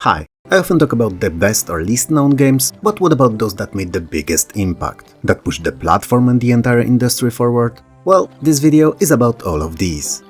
Hi, I often talk about the best or least known games, but what about those that made the biggest impact, that pushed the platform and the entire industry forward? Well, this video is about all of these.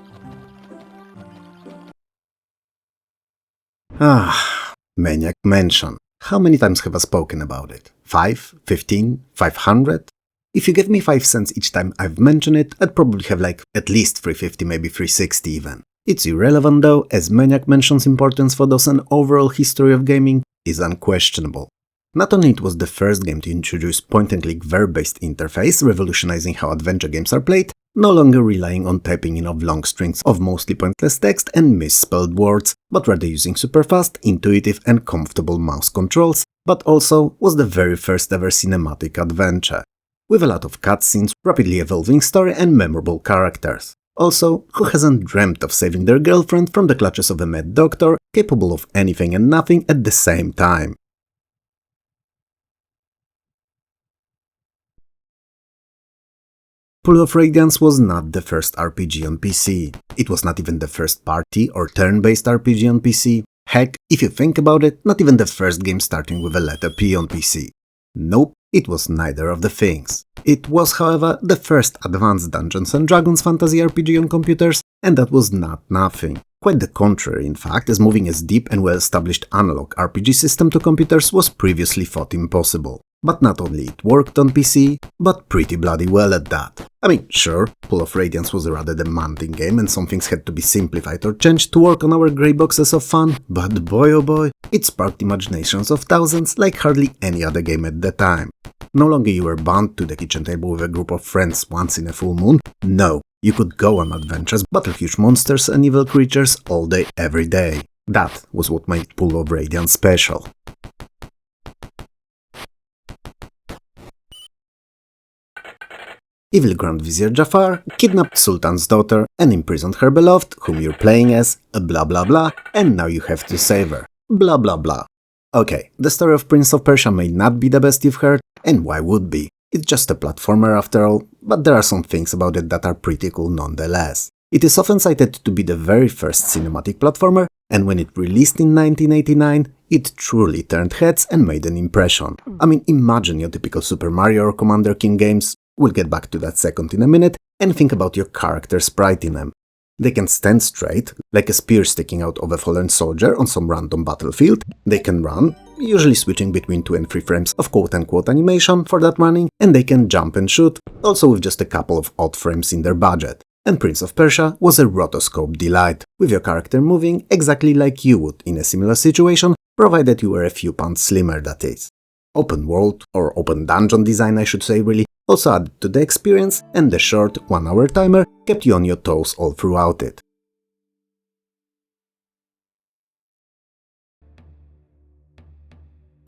Maniac Mansion. How many times have I spoken about it? 5? 15? 500? If you give me 5 cents each time I've mentioned it, I'd probably have like at least 350, maybe 360 even. It's irrelevant though, as Maniac Mansion's importance for those and overall history of gaming is unquestionable. Not only it was the first game to introduce point-and-click verb-based interface, revolutionizing how adventure games are played, no longer relying on typing in of long strings of mostly pointless text and misspelled words, but rather using super fast, intuitive and comfortable mouse controls, but also was the very first ever cinematic adventure, with a lot of cutscenes, rapidly evolving story and memorable characters. Also, who hasn't dreamt of saving their girlfriend from the clutches of a mad doctor, capable of anything and nothing at the same time? Pool of Radiance was not the first RPG on PC. It was not even the first party or turn-based RPG on PC. Heck, if you think about it, not even the first game starting with a letter P on PC. Nope, it was neither of the things. It was, however, the first advanced Dungeons & Dragons fantasy RPG on computers, and that was not nothing. Quite the contrary, in fact, as moving a deep and well-established analog RPG system to computers was previously thought impossible. But not only it worked on PC, but pretty bloody well at that. I mean, sure, Pool of Radiance was a rather demanding game and some things had to be simplified or changed to work on our grey boxes of fun, but boy oh boy, it sparked imaginations of thousands like hardly any other game at the time. No longer you were bound to the kitchen table with a group of friends once in a full moon, no, you could go on adventures, battle huge monsters and evil creatures all day every day. That was what made Pool of Radiance special. Evil Grand Vizier Jafar kidnapped Sultan's daughter and imprisoned her beloved, whom you're playing as, blah blah blah, and now you have to save her, blah blah blah. Okay, the story of Prince of Persia may not be the best you've heard, and why would be? It's just a platformer after all, but there are some things about it that are pretty cool nonetheless. It is often cited to be the very first cinematic platformer, and when it released in 1989, it truly turned heads and made an impression. I mean, imagine your typical Super Mario or Commander King games, we'll get back to that second in a minute, and think about your character's sprite in them. They can stand straight, like a spear sticking out of a fallen soldier on some random battlefield, they can run, usually switching between 2 and 3 frames of quote-unquote animation for that running, and they can jump and shoot, also with just a couple of odd frames in their budget. And Prince of Persia was a rotoscope delight, with your character moving exactly like you would in a similar situation, provided you were a few pounds slimmer, that is. Open world, or open dungeon design I should say really, also added to the experience, and the short 1-hour timer kept you on your toes all throughout it.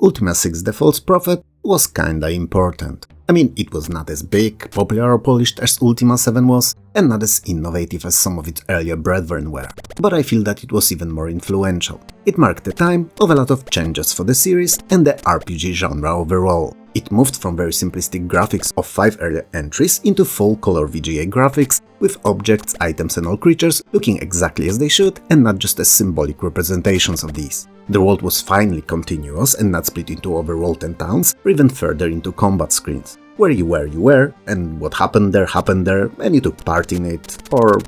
Ultima 6 The False Prophet was kinda important. I mean, it was not as big, popular or polished as Ultima 7 was, and not as innovative as some of its earlier brethren were, but I feel that it was even more influential. It marked the time of a lot of changes for the series and the RPG genre overall. It moved from very simplistic graphics of 5 earlier entries into full-color VGA graphics, with objects, items and all creatures looking exactly as they should and not just as symbolic representations of these. The world was finally continuous and not split into overworld and towns, or even further into combat screens. Where you were, and what happened there, and you took part in it, or,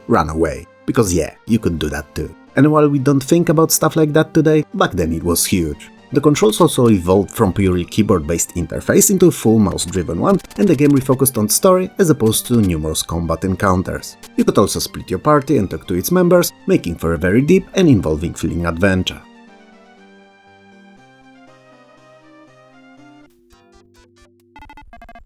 ran away. Because yeah, you could do that too. And while we don't think about stuff like that today, back then it was huge. The controls also evolved from purely keyboard-based interface into a full mouse-driven one, and the game refocused on story as opposed to numerous combat encounters. You could also split your party and talk to its members, making for a very deep and involving feeling adventure.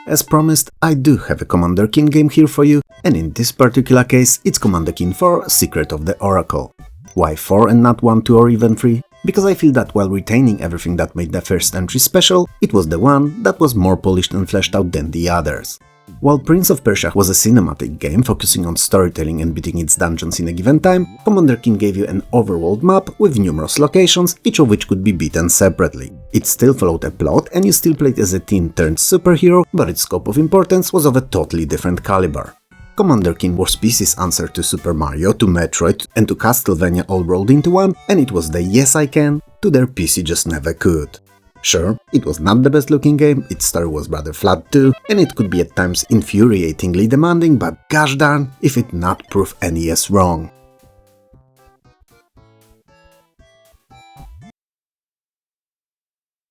As promised, I do have a Commander King game here for you, and in this particular case, it's Commander King 4 Secret of the Oracle. Why 4 and not 1, 2 or even 3? Because I feel that while retaining everything that made the first entry special, it was the one that was more polished and fleshed out than the others. While Prince of Persia was a cinematic game focusing on storytelling and beating its dungeons in a given time, Commander King gave you an overworld map with numerous locations, each of which could be beaten separately. It still followed a plot and you still played as a teen turned superhero, but its scope of importance was of a totally different caliber. Commander Keen was PC's answer to Super Mario, to Metroid, and to Castlevania all rolled into one, and it was the yes I can to their PC just never could. Sure, it was not the best looking game, its story was rather flat too, and it could be at times infuriatingly demanding, but gosh darn if it not prove NES wrong.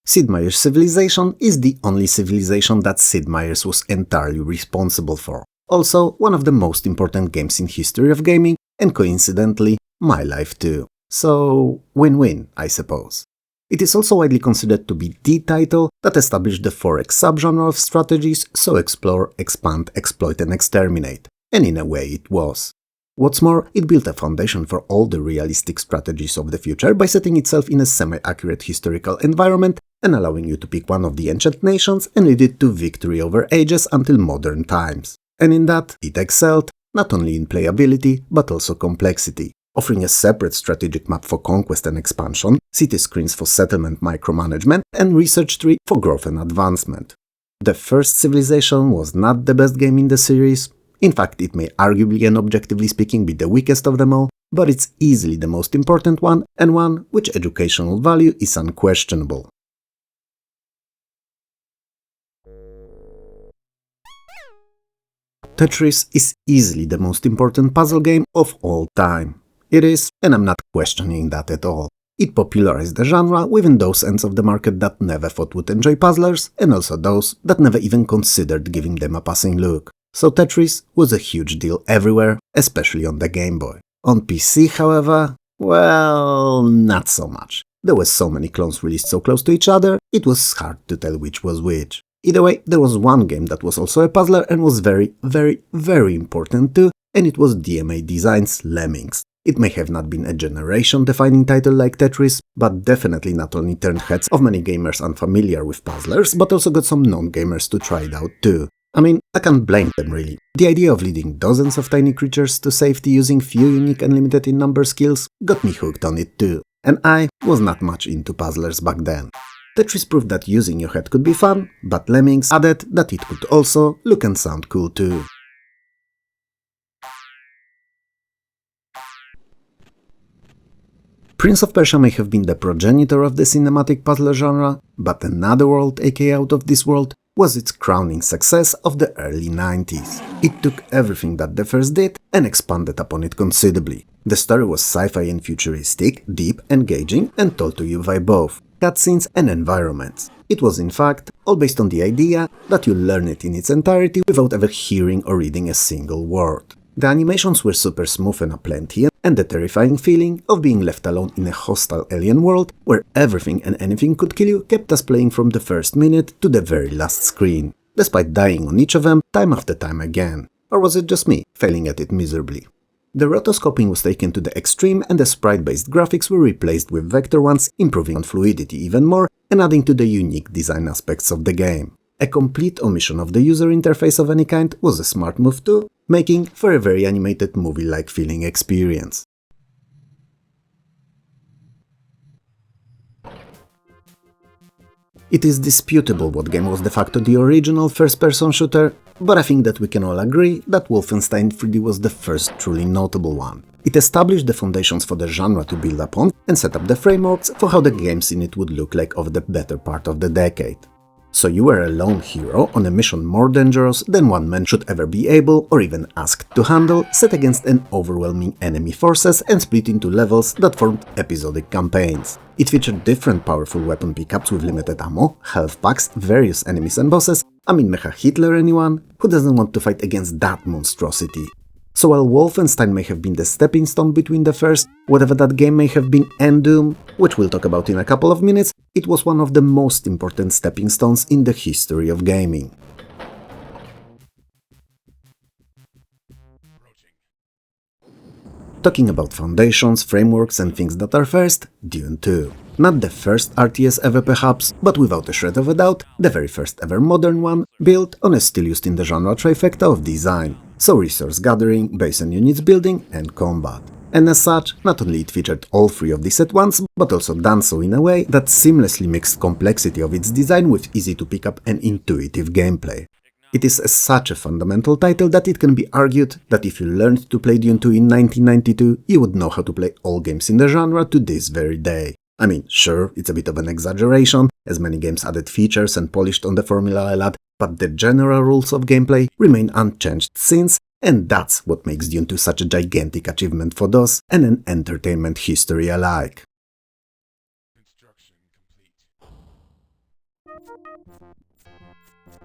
Sid Meier's Civilization is the only civilization that Sid Meier's was entirely responsible for. Also, one of the most important games in history of gaming, and coincidentally, my life too. So, win-win, I suppose. It is also widely considered to be the title that established the 4X subgenre of strategies, so explore, expand, exploit and exterminate. And in a way it was. What's more, it built a foundation for all the realistic strategies of the future by setting itself in a semi-accurate historical environment and allowing you to pick one of the ancient nations and lead it to victory over ages until modern times. And in that, it excelled, not only in playability, but also complexity, offering a separate strategic map for conquest and expansion, city screens for settlement micromanagement, and research tree for growth and advancement. The first Civilization was not the best game in the series. In fact, it may arguably and objectively speaking be the weakest of them all, but it's easily the most important one, and one which educational value is unquestionable. Tetris is easily the most important puzzle game of all time. It is, and I'm not questioning that at all. It popularized the genre within those ends of the market that never thought would enjoy puzzlers, and also those that never even considered giving them a passing look. So Tetris was a huge deal everywhere, especially on the Game Boy. On PC, however, well, not so much. There were so many clones released so close to each other, it was hard to tell which was which. Either way, there was one game that was also a puzzler and was very, very, very important too, and it was DMA Design's Lemmings. It may have not been a generation-defining title like Tetris, but definitely not only turned heads of many gamers unfamiliar with puzzlers, but also got some non-gamers to try it out too. I mean, I can't blame them really. The idea of leading dozens of tiny creatures to safety using few unique and limited in number skills got me hooked on it too, and I was not much into puzzlers back then. Tetris proved that using your head could be fun, but Lemmings added that it could also look and sound cool too. Prince of Persia may have been the progenitor of the cinematic puzzler genre, but Underworld, aka Out of This World, was its crowning success of the early 90s. It took everything that the first did and expanded upon it considerably. The story was sci-fi and futuristic, deep, engaging, and told to you by both cutscenes and environments. It was in fact all based on the idea that you learn it in its entirety without ever hearing or reading a single word. The animations were super smooth and aplenty, and the terrifying feeling of being left alone in a hostile alien world where everything and anything could kill you kept us playing from the first minute to the very last screen, despite dying on each of them time after time again. Or was it just me, failing at it miserably? The rotoscoping was taken to the extreme and the sprite-based graphics were replaced with vector ones, improving on fluidity even more and adding to the unique design aspects of the game. A complete omission of the user interface of any kind was a smart move too, making for a very animated movie-like feeling experience. It is disputable what game was de facto the original first-person shooter, but I think that we can all agree that Wolfenstein 3D was the first truly notable one. It established the foundations for the genre to build upon and set up the frameworks for how the games in it would look like over the better part of the decade. So you were a lone hero on a mission more dangerous than one man should ever be able or even asked to handle, set against an overwhelming enemy forces and split into levels that formed episodic campaigns. It featured different powerful weapon pickups with limited ammo, health packs, various enemies and bosses. I mean, Mecha Hitler, anyone? Who doesn't want to fight against that monstrosity? So while Wolfenstein may have been the stepping stone between the first, whatever that game may have been, and Doom, which we'll talk about in a couple of minutes, it was one of the most important stepping stones in the history of gaming. Talking about foundations, frameworks and things that are first, Dune 2. Not the first RTS ever perhaps, but without a shred of a doubt, the very first ever modern one, built on a still used in the genre trifecta of design. So resource gathering, base and units building, and combat. And as such, not only it featured all three of these at once, but also done so in a way that seamlessly mixed complexity of its design with easy to pick up and intuitive gameplay. It is such a fundamental title that it can be argued that if you learned to play Dune 2 in 1992, you would know how to play all games in the genre to this very day. I mean, sure, it's a bit of an exaggeration, as many games added features and polished on the formula a lot, but the general rules of gameplay remain unchanged since, and that's what makes Dune 2 such a gigantic achievement for DOS and an entertainment history alike.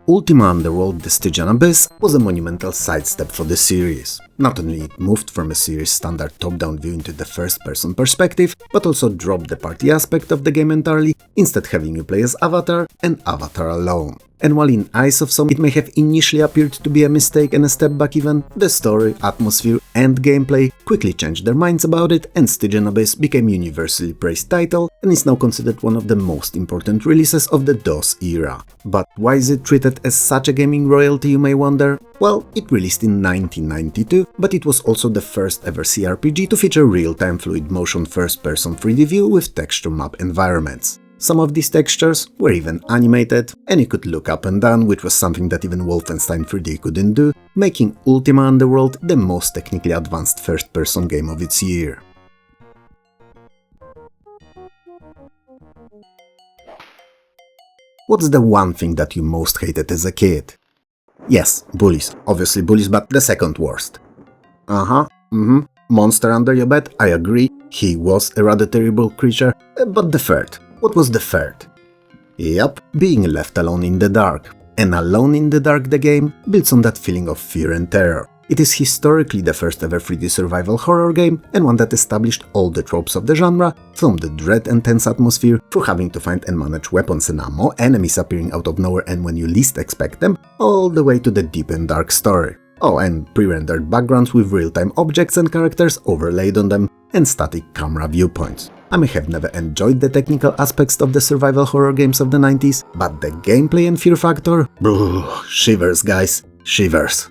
Ultima Underworld: The Stygian Abyss was a monumental sidestep for the series. Not only it moved from a series standard top-down view into the first-person perspective, but also dropped the party aspect of the game entirely, instead having you play as Avatar and Avatar alone. And while in eyes of some it may have initially appeared to be a mistake and a step back even, the story, atmosphere and gameplay quickly changed their minds about it, and Stygian Abyss became universally praised title and is now considered one of the most important releases of the DOS era. But why is it treated as such a gaming royalty, you may wonder? Well, it released in 1992, but it was also the first ever CRPG to feature real-time fluid motion first-person 3D view with texture map environments. Some of these textures were even animated, and you could look up and down, which was something that even Wolfenstein 3D couldn't do, making Ultima Underworld the most technically advanced first-person game of its year. What's the one thing that you most hated as a kid? Yes, bullies. Obviously bullies, but the second worst. Monster under your bed, I agree, he was a rather terrible creature, but the third. What was the third? Yup, being left alone in the dark. And Alone in the Dark, the game, builds on that feeling of fear and terror. It is historically the first ever 3D survival horror game, and one that established all the tropes of the genre, from the dread and tense atmosphere, through having to find and manage weapons and ammo, enemies appearing out of nowhere and when you least expect them, all the way to the deep and dark story. Oh, and pre-rendered backgrounds with real-time objects and characters overlaid on them, and static camera viewpoints. I may have never enjoyed the technical aspects of the survival horror games of the 90s, but the gameplay and fear factor? Shivers, guys, shivers.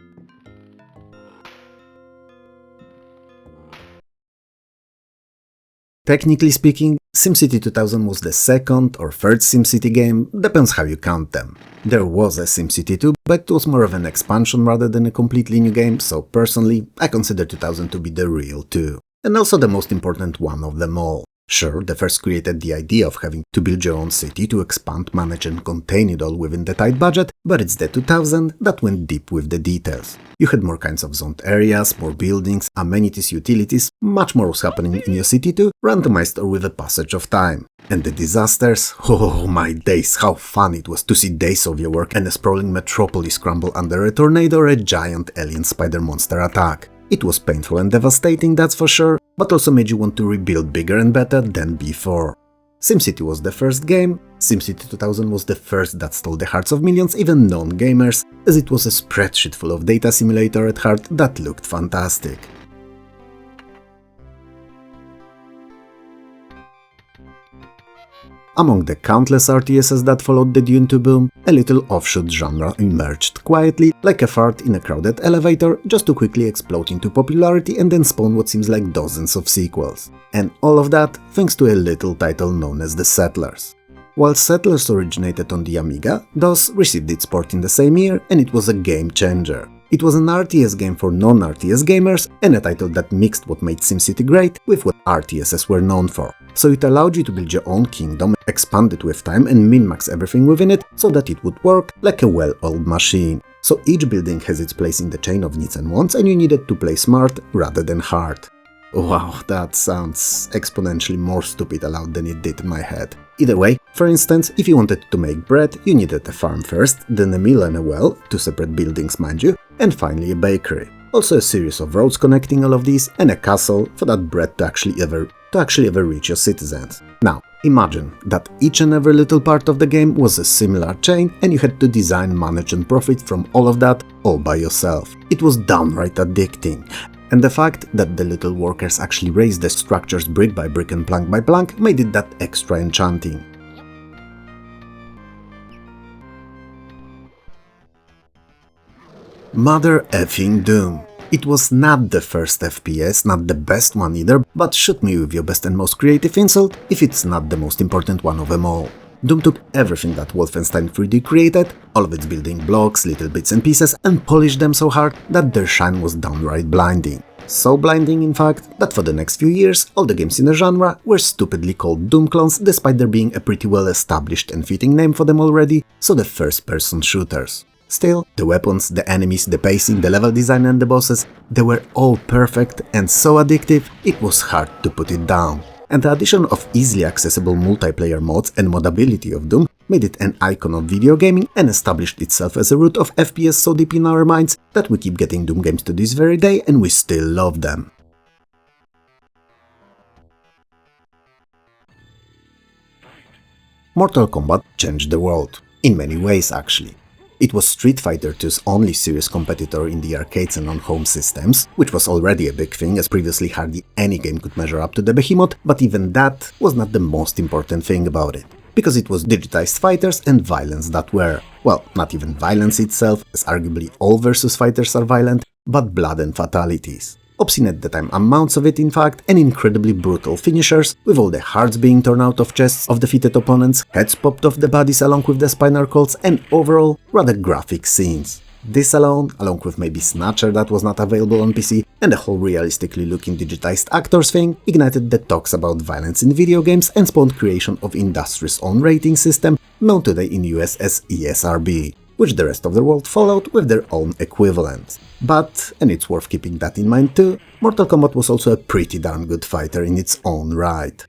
Technically speaking, SimCity 2000 was the second or third SimCity game, depends how you count them. There was a SimCity 2, but it was more of an expansion rather than a completely new game, so personally, I consider 2000 to be the real 2. And also the most important one of them all. Sure, the first created the idea of having to build your own city to expand, manage and contain it all within the tight budget, but it's the 2000 that went deep with the details. You had more kinds of zoned areas, more buildings, amenities, utilities, much more was happening in your city too, randomized or with the passage of time. And the disasters? Oh my days, how fun it was to see days of your work and a sprawling metropolis crumble under a tornado or a giant alien spider monster attack. It was painful and devastating, that's for sure, but also made you want to rebuild bigger and better than before. SimCity was the first game, SimCity 2000 was the first that stole the hearts of millions, even non-gamers, as it was a spreadsheet full of data simulator at heart that looked fantastic. Among the countless RTSs that followed the Dune 2 boom, a little offshoot genre emerged quietly, like a fart in a crowded elevator, just to quickly explode into popularity and then spawn what seems like dozens of sequels. And all of that thanks to a little title known as The Settlers. While Settlers originated on the Amiga, DOS received its port in the same year, and it was a game changer. It was an RTS game for non-RTS gamers, and a title that mixed what made SimCity great with what RTSs were known for. So it allowed you to build your own kingdom, expand it with time and min-max everything within it so that it would work like a well-oiled machine. So each building has its place in the chain of needs and wants, and you needed to play smart rather than hard. Wow, that sounds exponentially more stupid aloud than it did in my head. Either way, for instance, if you wanted to make bread, you needed a farm first, then a mill and a well, two separate buildings mind you, and finally a bakery. Also a series of roads connecting all of these, and a castle for that bread to actually ever reach your citizens. Now, imagine that each and every little part of the game was a similar chain, and you had to design, manage and profit from all of that all by yourself. It was downright addicting. And the fact that the little workers actually raised the structures brick by brick and plank by plank made it that extra enchanting. Mother effing Doom. It was not the first FPS, not the best one either, but shoot me with your best and most creative insult if it's not the most important one of them all. Doom took everything that Wolfenstein 3D created, all of its building blocks, little bits and pieces, and polished them so hard that their shine was downright blinding. So blinding, in fact, that for the next few years, all the games in the genre were stupidly called Doom clones, despite there being a pretty well established and fitting name for them already, so the first-person shooters. Still, the weapons, the enemies, the pacing, the level design and the bosses, they were all perfect and so addictive, it was hard to put it down. And the addition of easily accessible multiplayer mods and modability of Doom made it an icon of video gaming and established itself as a root of FPS so deep in our minds that we keep getting Doom games to this very day and we still love them. Mortal Kombat changed the world. In many ways, actually. It was Street Fighter II's only serious competitor in the arcades and on home systems, which was already a big thing as previously hardly any game could measure up to the behemoth, but even that was not the most important thing about it. Because it was digitized fighters and violence that were, well, not even violence itself, as arguably all versus fighters are violent, but blood and fatalities. Obscene at the time amounts of it in fact, and incredibly brutal finishers, with all the hearts being torn out of chests of defeated opponents, heads popped off the bodies along with the spinal colds, and overall, rather graphic scenes. This alone, along with maybe Snatcher that was not available on PC, and the whole realistically looking digitized actors thing, ignited the talks about violence in video games and spawned creation of industry's own rating system, known today in US as ESRB, which the rest of the world followed with their own equivalent. But, and it's worth keeping that in mind too, Mortal Kombat was also a pretty darn good fighter in its own right.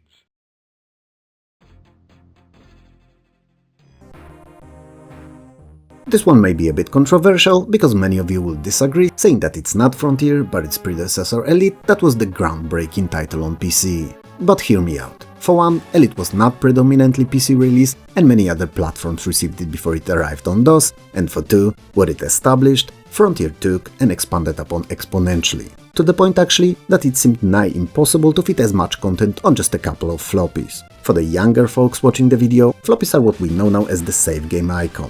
This one may be a bit controversial, because many of you will disagree, saying that it's not Frontier, but its predecessor Elite that was the groundbreaking title on PC. But hear me out. For one, Elite was not predominantly PC release, and many other platforms received it before it arrived on DOS, and for two, what it established, Frontier took and expanded upon exponentially. To the point actually that it seemed nigh impossible to fit as much content on just a couple of floppies. For the younger folks watching the video, floppies are what we know now as the save game icon.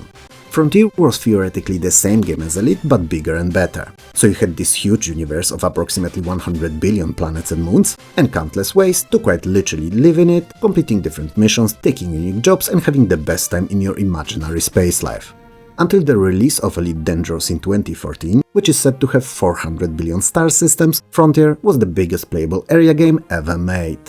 Frontier was theoretically the same game as Elite, but bigger and better. So you had this huge universe of approximately 100 billion planets and moons, and countless ways to quite literally live in it, completing different missions, taking unique jobs and having the best time in your imaginary space life. Until the release of Elite Dangerous in 2014, which is said to have 400 billion star systems, Frontier was the biggest playable area game ever made.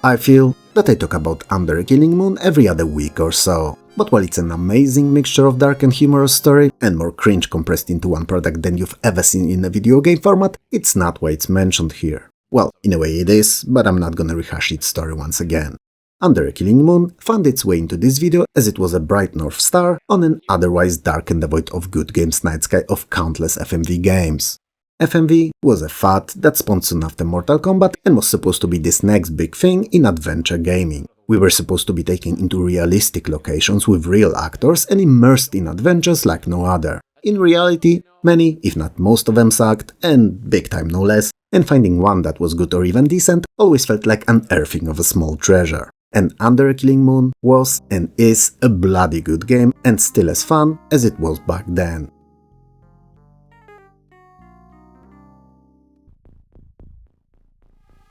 I feel that I talk about Under a Killing Moon every other week or so, but while it's an amazing mixture of dark and humorous story, and more cringe compressed into one product than you've ever seen in a video game format, it's not why it's mentioned here. Well, in a way it is, but I'm not gonna rehash its story once again. Under a Killing Moon found its way into this video as it was a bright north star on an otherwise dark and devoid of good games night sky of countless FMV games. FMV was a fad that spawned soon after Mortal Kombat and was supposed to be this next big thing in adventure gaming. We were supposed to be taken into realistic locations with real actors and immersed in adventures like no other. In reality, many, if not most of them sucked, and big time no less, and finding one that was good or even decent always felt like unearthing of a small treasure. And Under a Killing Moon was and is a bloody good game and still as fun as it was back then.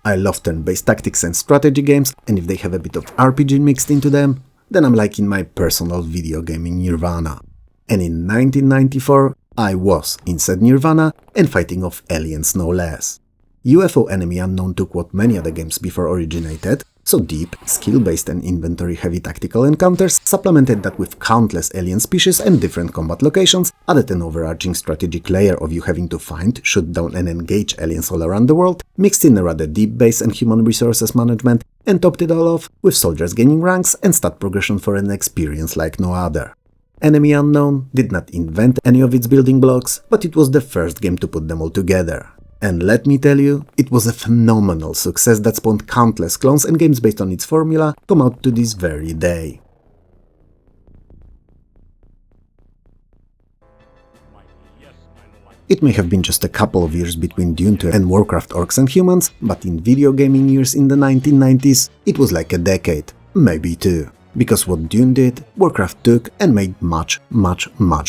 I love turn-based tactics and strategy games, and if they have a bit of RPG mixed into them, then I'm like in my personal video gaming nirvana. And in 1994, I was in said nirvana and fighting off aliens no less. UFO Enemy Unknown took what many other games before originated, so deep, skill-based and inventory-heavy tactical encounters, supplemented that with countless alien species and different combat locations, added an overarching strategic layer of you having to find, shoot down and engage aliens all around the world, mixed in a rather deep base and human resources management, and topped it all off with soldiers gaining ranks and stat progression for an experience like no other. Enemy Unknown did not invent any of its building blocks, but it was the first game to put them all together. And let me tell you, it was a phenomenal success that spawned countless clones and games based on its formula come out to this very day. It may have been just a couple of years between Dune 2 and Warcraft Orcs and Humans, but in video gaming years in the 1990s, it was like a decade, maybe two. Because what Dune did, Warcraft took and made much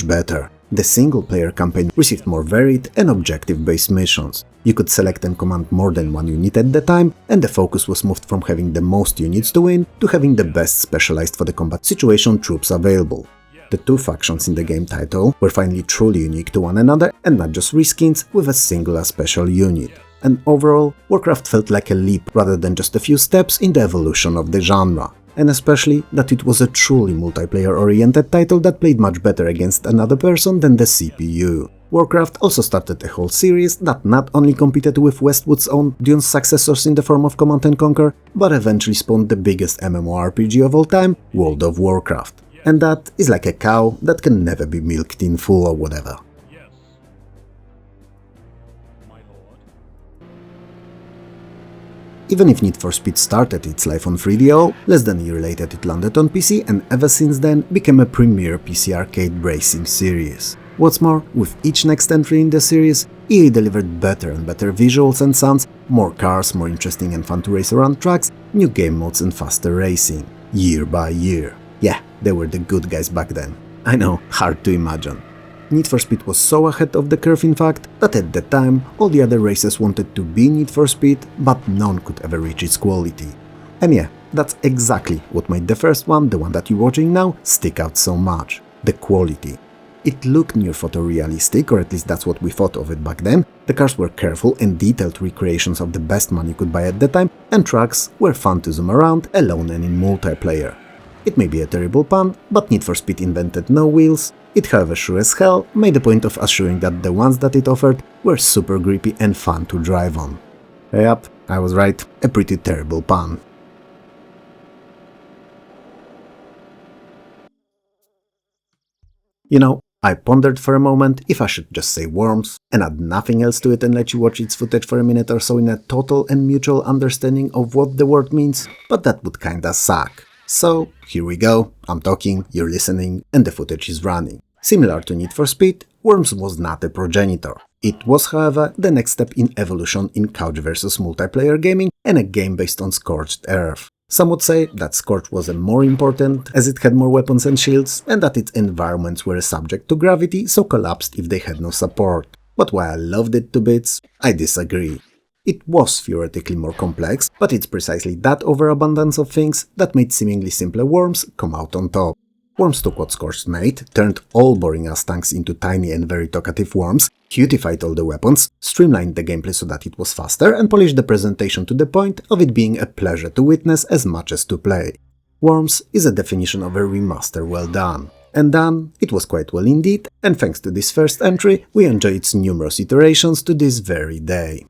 better. The single-player campaign received more varied and objective-based missions. You could select and command more than one unit at the time, and the focus was moved from having the most units to win to having the best specialized for the combat situation troops available. The two factions in the game title were finally truly unique to one another and not just reskins with a singular special unit. And overall, Warcraft felt like a leap rather than just a few steps in the evolution of the genre. And especially that it was a truly multiplayer-oriented title that played much better against another person than the CPU. Warcraft also started a whole series that not only competed with Westwood's own Dune's successors in the form of Command & Conquer, but eventually spawned the biggest MMORPG of all time, World of Warcraft. And that is like a cow that can never be milked in full or whatever. Even if Need for Speed started its life on 3DO, less than a year later it landed on PC and ever since then became a premier PC arcade racing series. What's more, with each next entry in the series, EA delivered better and better visuals and sounds, more cars, more interesting and fun to race around tracks, new game modes and faster racing, year by year. Yeah, they were the good guys back then. I know, hard to imagine. Need for Speed was so ahead of the curve in fact, that at the time all the other races wanted to be Need for Speed, but none could ever reach its quality. And yeah, that's exactly what made the first one, the one that you're watching now, stick out so much. The quality. It looked near photorealistic, or at least that's what we thought of it back then. The cars were careful and detailed recreations of the best money could buy at the time, and trucks were fun to zoom around alone and in multiplayer. It may be a terrible pun, but Need for Speed invented no wheels. It, however, sure as hell made a point of assuring that the ones that it offered were super grippy and fun to drive on. Yep, I was right, a pretty terrible pun. You know, I pondered for a moment if I should just say Worms and add nothing else to it and let you watch its footage for a minute or so in a total and mutual understanding of what the word means, but that would kinda suck. So, here we go, I'm talking, you're listening, and the footage is running. Similar to Need for Speed, Worms was not a progenitor. It was, however, the next step in evolution in couch versus multiplayer gaming and a game based on Scorched Earth. Some would say that Scorched was more important as it had more weapons and shields, and that its environments were subject to gravity, so collapsed if they had no support. But while I loved it to bits, I disagree. It was theoretically more complex, but it's precisely that overabundance of things that made seemingly simpler Worms come out on top. Worms took what Scorched made, turned all boring-ass tanks into tiny and very talkative worms, cutified all the weapons, streamlined the gameplay so that it was faster, and polished the presentation to the point of it being a pleasure to witness as much as to play. Worms is a definition of a remaster well done. And done, it was quite well indeed, and thanks to this first entry, we enjoy its numerous iterations to this very day.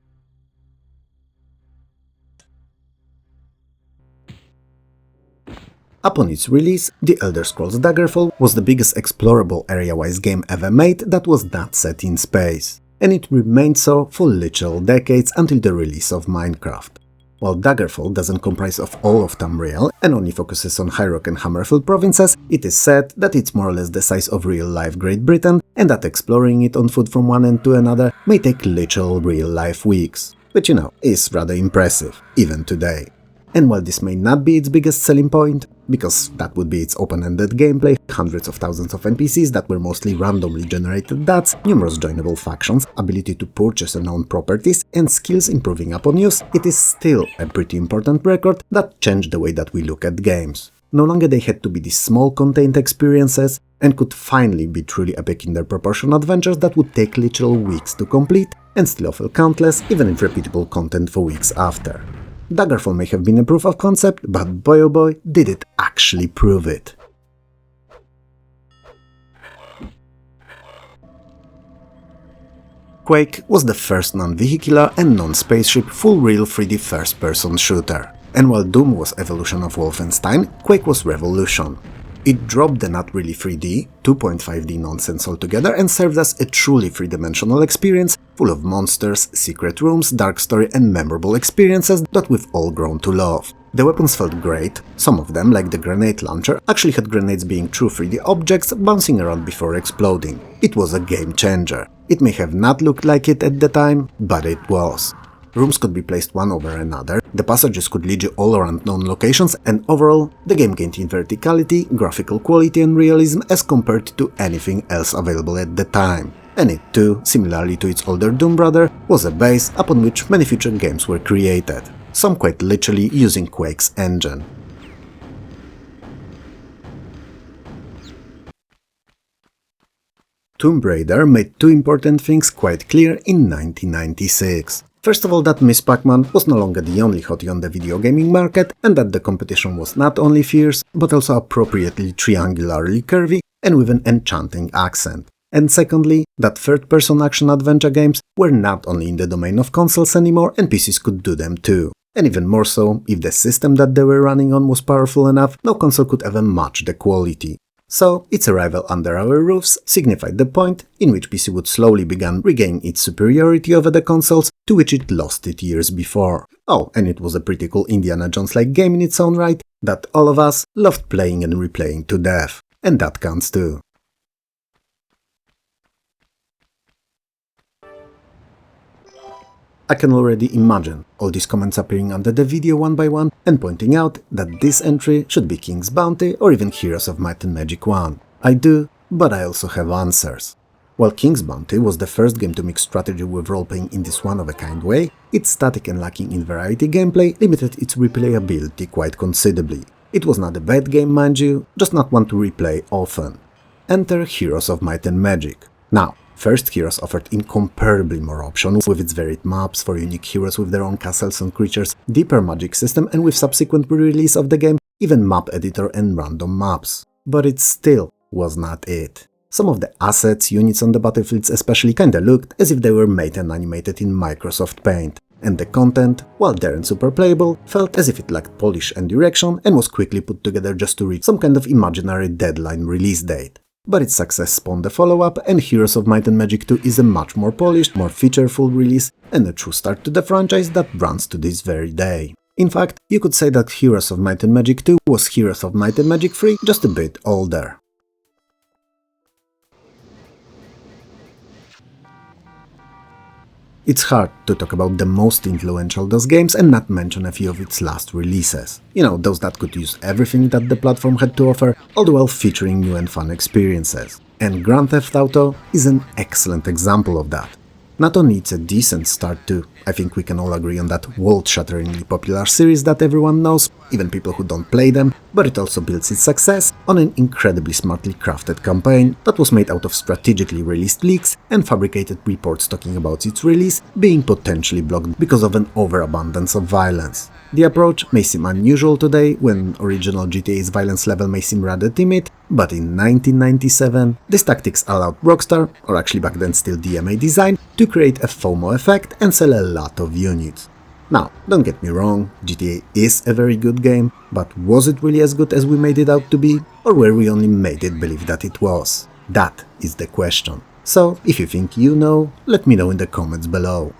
Upon its release, The Elder Scrolls Daggerfall was the biggest explorable area-wise game ever made that was not set in space, and it remained so for literal decades until the release of Minecraft. While Daggerfall doesn't comprise of all of Tamriel and only focuses on High Rock and Hammerfell provinces, it is said that it's more or less the size of real-life Great Britain and that exploring it on foot from one end to another may take literal real-life weeks, which is rather impressive, even today. And while this may not be its biggest selling point, because that would be its open-ended gameplay, hundreds of thousands of NPCs that were mostly randomly generated dots, numerous joinable factions, ability to purchase and own properties, and skills improving upon use, it is still a pretty important record that changed the way that we look at games. No longer they had to be these small contained experiences, and could finally be truly epic in their proportional adventures that would take literal weeks to complete, and still offer countless, even if repeatable content for weeks after. Daggerfall may have been a proof of concept, but boy oh boy, did it actually prove it. Quake was the first non-vehicular and non-spaceship full-real 3D first-person shooter. And while Doom was evolution of Wolfenstein, Quake was revolution. It dropped the not really 3D, 2.5D nonsense altogether and served as a truly three-dimensional experience full of monsters, secret rooms, dark story and memorable experiences that we've all grown to love. The weapons felt great, some of them, like the grenade launcher, actually had grenades being true 3D objects bouncing around before exploding. It was a game changer. It may have not looked like it at the time, but it was. rooms could be placed one over another, the passages could lead you all around known locations, and overall, the game gained in verticality, graphical quality and realism as compared to anything else available at the time. And it too, similarly to its older Doom brother, was a base upon which many future games were created, some quite literally using Quake's engine. Tomb Raider made two important things quite clear in 1996. First of all, that Miss Pac-Man was no longer the only hottie on the video gaming market, and that the competition was not only fierce, but also appropriately triangularly curvy and with an enchanting accent. And secondly, that third-person action-adventure games were not only in the domain of consoles anymore, and PCs could do them too. And even more so, if the system that they were running on was powerful enough, no console could ever match the quality. So, its arrival under our roofs signified the point in which PC would slowly begin regaining its superiority over the consoles to which it lost it years before. Oh, and it was a pretty cool Indiana Jones-like game in its own right that all of us loved playing and replaying to death. And that counts too. I can already imagine all these comments appearing under the video one by one and pointing out that this entry should be King's Bounty or even Heroes of Might and Magic 1. I do, but I also have answers. While King's Bounty was the first game to mix strategy with role-playing in this one-of-a-kind way, its static and lacking in variety gameplay limited its replayability quite considerably. It was not a bad game, mind you, just not one to replay often. Enter Heroes of Might and Magic. Now, first Heroes offered incomparably more options with its varied maps for unique heroes with their own castles and creatures, deeper magic system, and with subsequent re-release of the game, even map editor and random maps. But it still was not it. Some of the assets, units on the battlefields especially kinda looked as if they were made and animated in Microsoft Paint, and the content, while there and super playable, felt as if it lacked polish and direction and was quickly put together just to reach some kind of imaginary deadline release date. But its success spawned the follow-up, and Heroes of Might and Magic 2 is a much more polished, more featureful release, and a true start to the franchise that runs to this very day. In fact, you could say that Heroes of Might and Magic 2 was Heroes of Might and Magic 3, just a bit older. It's hard to talk about the most influential those games and not mention a few of its last releases. You know, those that could use everything that the platform had to offer, all the while featuring new and fun experiences. And Grand Theft Auto is an excellent example of that. Not only it's a decent start to, I think we can all agree on that world-shatteringly popular series that everyone knows, even people who don't play them, but it also builds its success on an incredibly smartly crafted campaign that was made out of strategically released leaks and fabricated reports talking about its release being potentially blocked because of an overabundance of violence. The approach may seem unusual today, when original GTA's violence level may seem rather timid, but in 1997, these tactics allowed Rockstar, or actually back then still DMA Design, to create a FOMO effect and sell a lot of units. Now, don't get me wrong, GTA is a very good game, but was it really as good as we made it out to be? Or were we only made it believe that it was? That is the question. So, if you think you know, let me know in the comments below.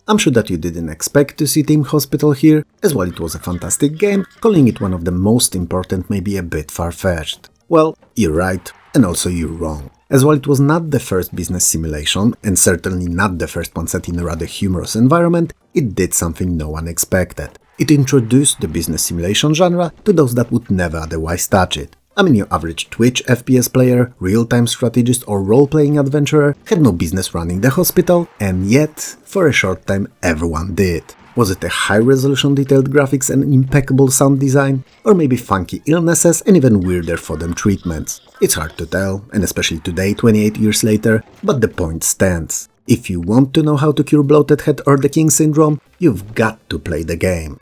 I'm sure that you didn't expect to see Team Hospital here, as while it was a fantastic game, calling it one of the most important may be a bit far-fetched. Well, you're right, and also you're wrong. As while it was not the first business simulation, and certainly not the first one set in a rather humorous environment, it did something no one expected. It introduced the business simulation genre to those that would never otherwise touch it. I mean, your average Twitch FPS player, real-time strategist or role-playing adventurer had no business running the hospital, and yet, for a short time, everyone did. Was it a high-resolution detailed graphics and impeccable sound design? Or maybe funky illnesses and even weirder for them treatments? It's hard to tell, and especially today, 28 years later, but the point stands. If you want to know how to cure bloated head or the King syndrome, you've got to play the game.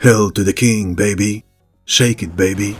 Hail to the king, baby! Shake it, baby!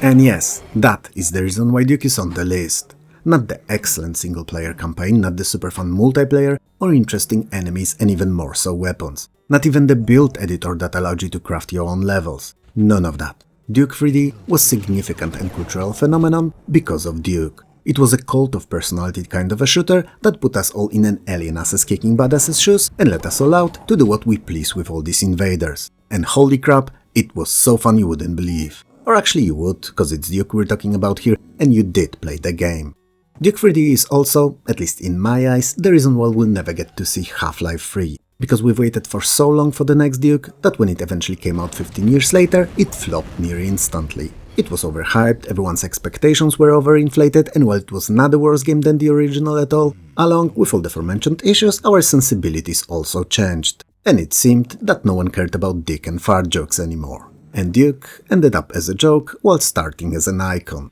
And yes, that is the reason why Duke is on the list. Not the excellent single-player campaign, not the super fun multiplayer, or interesting enemies and even more so weapons. Not even the build editor that allowed you to craft your own levels. None of that. Duke 3D was significant and cultural phenomenon because of Duke. It was a cult of personality kind of a shooter that put us all in an alien asses-kicking badasses shoes and let us all out to do what we please with all these invaders. And holy crap, it was so fun you wouldn't believe. Or actually you would, cause it's Duke we're talking about here, and you did play the game. Duke 3D is also, at least in my eyes, the reason why we'll never get to see Half-Life 3. Because we've waited for so long for the next Duke, that when it eventually came out 15 years later, it flopped near instantly. It was overhyped, everyone's expectations were overinflated, and while it was not a worse game than the original at all, along with all the aforementioned issues, our sensibilities also changed. And it seemed that no one cared about dick and fart jokes anymore. And Duke ended up as a joke while starting as an icon.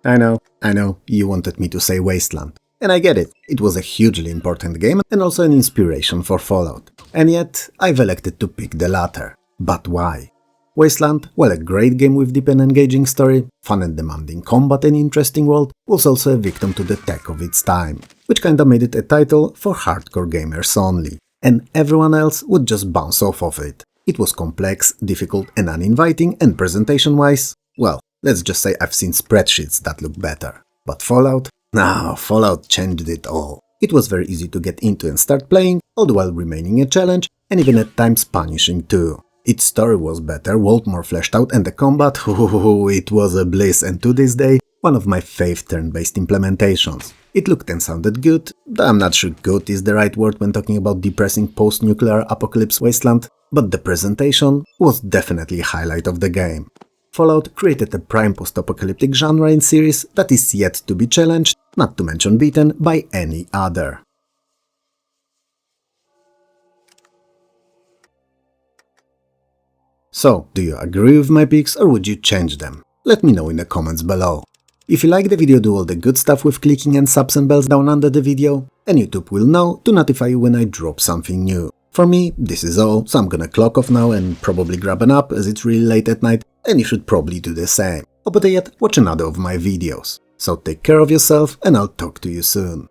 I know, you wanted me to say Wasteland. And I get it, it was a hugely important game and also an inspiration for Fallout. And yet, I've elected to pick the latter. But why? Wasteland, while a great game with deep and engaging story, fun and demanding combat and interesting world, was also a victim to the tech of its time, which kinda made it a title for hardcore gamers only, and everyone else would just bounce off of it. It was complex, difficult and uninviting, and presentation-wise, well, let's just say I've seen spreadsheets that look better. But Fallout? No, Fallout changed it all. It was very easy to get into and start playing, all the while remaining a challenge, and even at times punishing too. Its story was better, world more fleshed out, and the combat, it was a bliss, and to this day, one of my fave turn-based implementations. It looked and sounded good, though I'm not sure good is the right word when talking about depressing post-nuclear apocalypse wasteland, but the presentation was definitely a highlight of the game. Fallout created a prime post-apocalyptic genre and series that is yet to be challenged, not to mention beaten, by any other. So, do you agree with my picks or would you change them? Let me know in the comments below. If you like the video, do all the good stuff with clicking and subs and bells down under the video, and YouTube will know to notify you when I drop something new. For me, this is all, so I'm gonna clock off now and probably grab a nap as it's really late at night, and you should probably do the same. Or better yet, watch another of my videos. So take care of yourself and I'll talk to you soon.